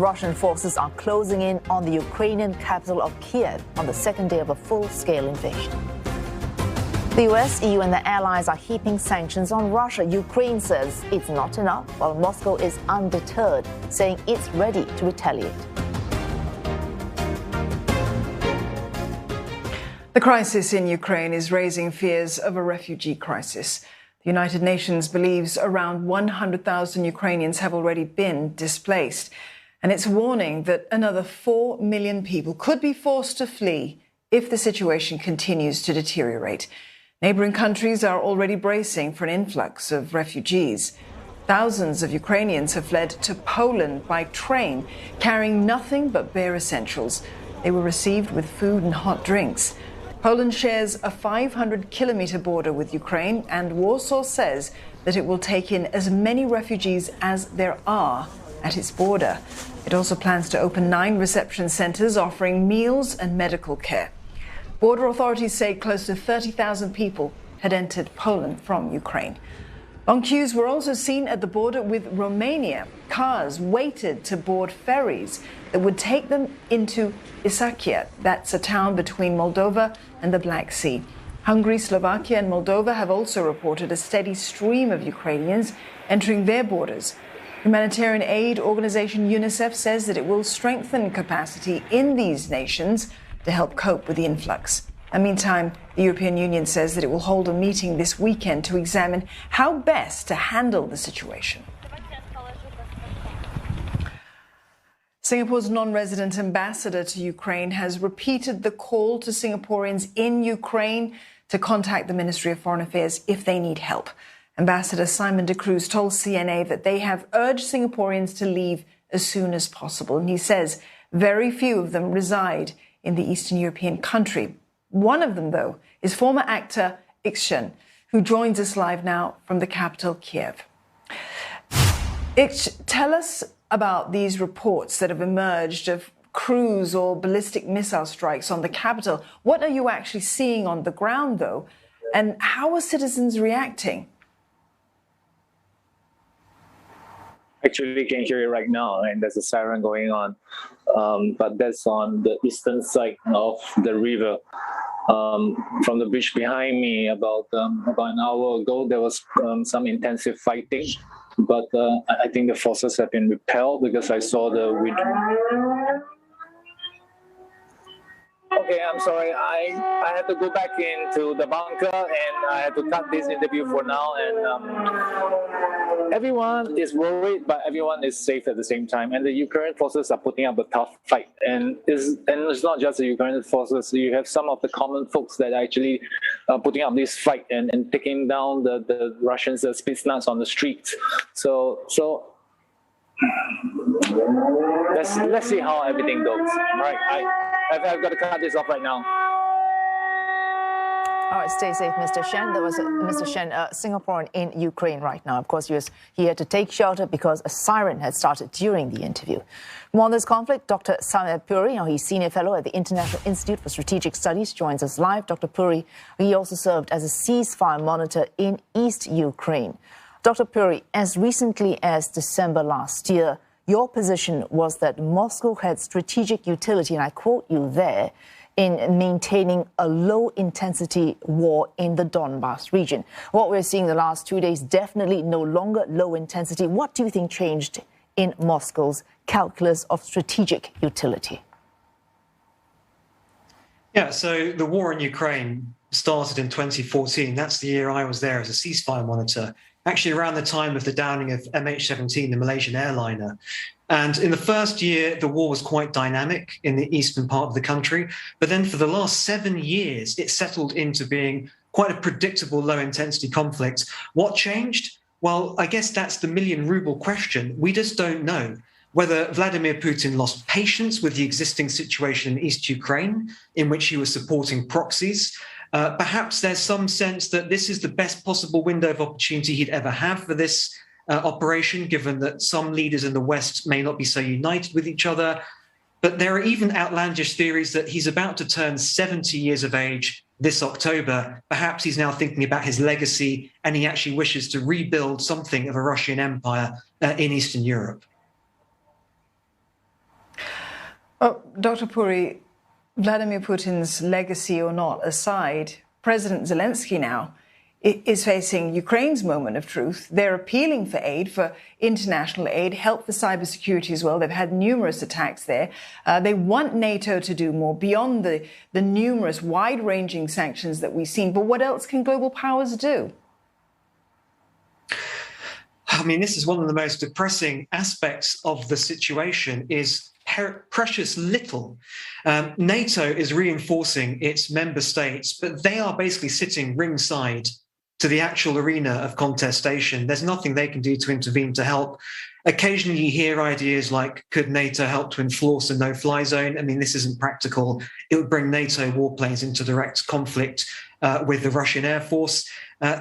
Russian forces are closing in on the Ukrainian capital of Kyiv on the second day of a full-scale invasion. The US, EU and their allies are heaping sanctions on Russia. Ukraine says it's not enough, while Moscow is undeterred, saying it's ready to retaliate. The crisis in Ukraine is raising fears of a refugee crisis. The United Nations believes around 100,000 Ukrainians have already been displaced, and it's warning that another 4 million people could be forced to flee if the situation continues to deteriorate. Neighbouring countries are already bracing for an influx of refugees. Thousands of Ukrainians have fled to Poland by train, carrying nothing but bare essentials. They were received with food and hot drinks. Poland shares a 500-kilometre border with Ukraine, and Warsaw says that it will take in as many refugees as there are at its border. It also plans to open 9 reception centres offering meals and medical care. Border authorities say close to 30,000 people had entered Poland from Ukraine. Long queues were also seen at the border with Romania. Cars waited to board ferries that would take them into Isakia. That's a town between Moldova and the Black Sea. Hungary, Slovakia and Moldova have also reported a steady stream of Ukrainians entering their borders. Humanitarian aid organization UNICEF says that it will strengthen capacity in these nations to help cope with the influx. In the meantime, the European Union says that it will hold a meeting this weekend to examine how best to handle the situation. Singapore's non-resident ambassador to Ukraine has repeated the call to Singaporeans in Ukraine to contact the Ministry of Foreign Affairs if they need help. Ambassador Simon de Cruz told CNA that they have urged Singaporeans to leave as soon as possible. And he says very few of them reside in the Eastern European country. One of them, though, is former actor Ix Shen, who joins us live now from the capital, Kyiv. Ix, tell us about these reports that have emerged of cruise or ballistic missile strikes on the capital. What are you actually seeing on the ground, though, and how are citizens reacting? Actually, you can hear it right now, and there's a siren going on. But that's on the eastern side of the river. From the bridge behind me, about an hour ago, there was some intensive fighting. But I think the forces have been repelled because I saw the wind. Okay, I'm sorry. I had to go back into the bunker and I had to cut this interview for now. And everyone is worried, but everyone is safe at the same time. And the Ukrainian forces are putting up a tough fight. And it's not just the Ukrainian forces. You have some of the common folks that are actually putting up this fight and taking down the Russians' spetsnaz on the streets. So let's see how everything goes. All right, I've got to cut this off right now. All right, stay safe, Mr. Shen. There was Mr. Shen, Singaporean in Ukraine right now. Of course, he had to take shelter because a siren had started during the interview. More on this conflict, Dr Samir Puri, he's Senior Fellow at the International Institute for Strategic Studies, joins us live. Dr Puri, he also served as a ceasefire monitor in East Ukraine. Dr Puri, as recently as December last year, your position was that Moscow had strategic utility, and I quote you there, in maintaining a low-intensity war in the Donbas region. What we're seeing the last 2 days, definitely no longer low intensity. What do you think changed in Moscow's calculus of strategic utility? Yeah, so the war in Ukraine started in 2014. That's the year I was there as a ceasefire monitor, actually around the time of the downing of MH17, the Malaysian airliner. And in the first year, the war was quite dynamic in the eastern part of the country. But then for the last 7 years, it settled into being quite a predictable low-intensity conflict. What changed? Well, I guess that's the million-ruble question. We just don't know whether Vladimir Putin lost patience with the existing situation in East Ukraine, in which he was supporting proxies. Perhaps there's some sense that this is the best possible window of opportunity he'd ever have for this operation, given that some leaders in the West may not be so united with each other. But there are even outlandish theories that he's about to turn 70 years of age this October. Perhaps he's now thinking about his legacy and he actually wishes to rebuild something of a Russian empire in Eastern Europe. Oh, Dr. Puri, Vladimir Putin's legacy or not aside, President Zelensky now is facing Ukraine's moment of truth. They're appealing for aid, for international aid, help for cybersecurity as well. They've had numerous attacks there. They want NATO to do more beyond the numerous wide-ranging sanctions that we've seen. But what else can global powers do? I mean, this is one of the most depressing aspects of the situation is precious little. NATO is reinforcing its member states, but they are basically sitting ringside to the actual arena of contestation. There's nothing they can do to intervene to help. Occasionally you hear ideas like, could NATO help to enforce a no-fly zone? I mean, this isn't practical. It would bring NATO warplanes into direct conflict with the Russian Air Force.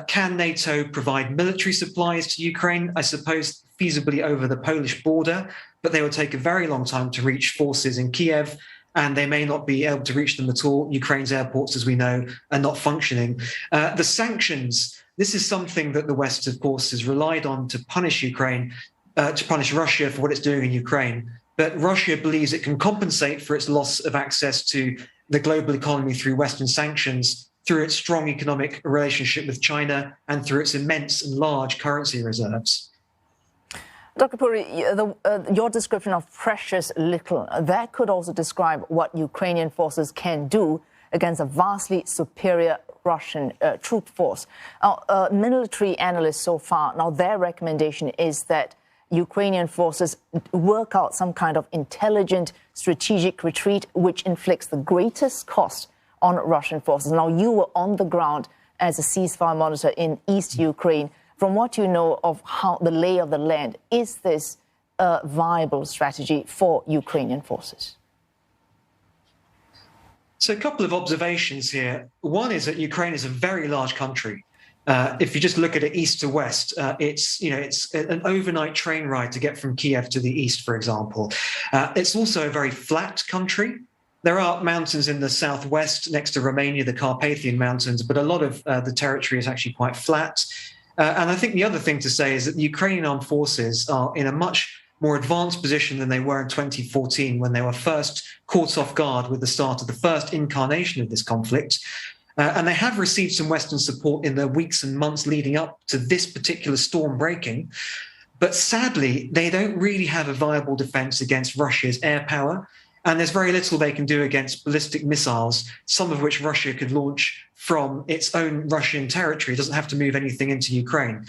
Can NATO provide military supplies to Ukraine? I suppose feasibly over the Polish border, but they will take a very long time to reach forces in Kyiv, and they may not be able to reach them at all. Ukraine's airports, as we know, are not functioning. The sanctions, this is something that the West, of course, has relied on to punish Ukraine, to punish Russia for what it's doing in Ukraine. But Russia believes it can compensate for its loss of access to the global economy through Western sanctions, through its strong economic relationship with China, and through its immense and large currency reserves. Dr. Puri, your description of precious little, that could also describe what Ukrainian forces can do against a vastly superior Russian troop force. Now, military analysts so far, now their recommendation is that Ukrainian forces work out some kind of intelligent strategic retreat which inflicts the greatest cost on Russian forces. Now, you were on the ground as a ceasefire monitor in East Ukraine. From what you know of how the lay of the land, is this a viable strategy for Ukrainian forces? So a couple of observations here. One is that Ukraine is a very large country. If you just look at it east to west, it's an overnight train ride to get from Kyiv to the east, for example. It's also a very flat country. There are mountains in the southwest next to Romania, the Carpathian Mountains, but a lot of the territory is actually quite flat. And I think the other thing to say is that the Ukrainian armed forces are in a much more advanced position than they were in 2014 when they were first caught off guard with the start of the first incarnation of this conflict. And they have received some Western support in the weeks and months leading up to this particular storm breaking. But sadly, they don't really have a viable defense against Russia's air power. And there's very little they can do against ballistic missiles, some of which Russia could launch from its own Russian territory. It doesn't have to move anything into Ukraine.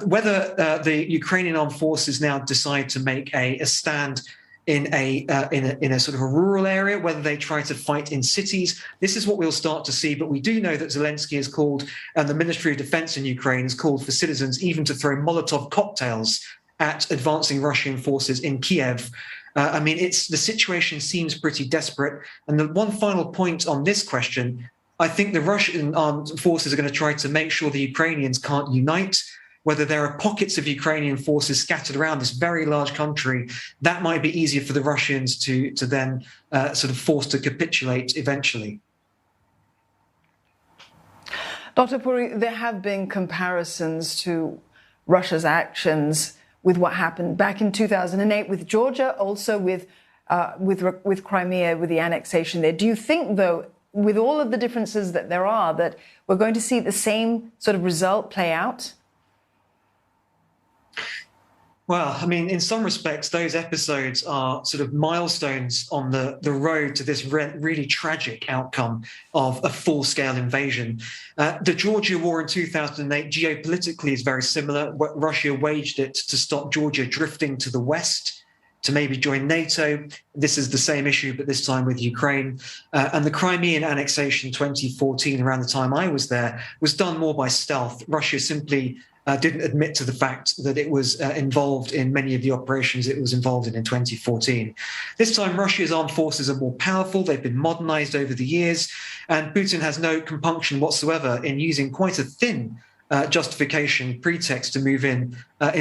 Whether the Ukrainian armed forces now decide to make a stand in a sort of a rural area, whether they try to fight in cities, this is what we'll start to see. But we do know that Zelensky has called, and the Ministry of Defense in Ukraine has called for citizens even to throw Molotov cocktails at advancing Russian forces in Kyiv. I mean, the situation seems pretty desperate. And the one final point on this question, I think the Russian armed forces are going to try to make sure the Ukrainians can't unite. Whether there are pockets of Ukrainian forces scattered around this very large country, that might be easier for the Russians to then sort of force to capitulate eventually. Dr. Puri, there have been comparisons to Russia's actions with what happened back in 2008 with Georgia, also with Crimea, with the annexation there. Do you think, though, with all of the differences that there are, that we're going to see the same sort of result play out? Well, I mean, in some respects, those episodes are sort of milestones on the road to this really tragic outcome of a full-scale invasion. The Georgia war in 2008 geopolitically is very similar. Russia waged it to stop Georgia drifting to the west, to maybe join NATO. This is the same issue, but this time with Ukraine. And the Crimean annexation 2014, around the time I was there, was done more by stealth. Russia simply didn't admit to the fact that it was involved in many of the operations it was involved in 2014. This time, Russia's armed forces are more powerful. They've been modernized over the years, and Putin has no compunction whatsoever in using quite a thin justification pretext to move in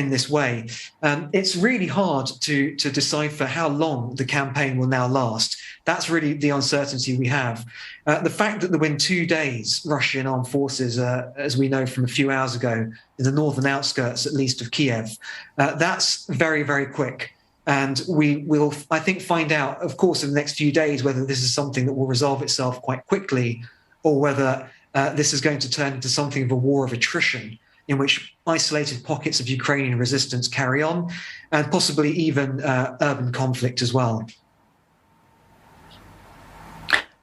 this way. It's really hard to decipher how long the campaign will now last. That's really the uncertainty we have. The fact that within 2 days, Russian armed forces, as we know from a few hours ago, in the northern outskirts, at least, of Kyiv, that's very, very quick. And we will, I think, find out, of course, in the next few days whether this is something that will resolve itself quite quickly or whether this is going to turn into something of a war of attrition in which isolated pockets of Ukrainian resistance carry on and possibly even urban conflict as well.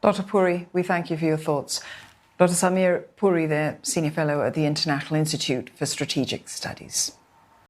Dr. Puri, we thank you for your thoughts. Dr. Samir Puri, the Senior Fellow at the International Institute for Strategic Studies.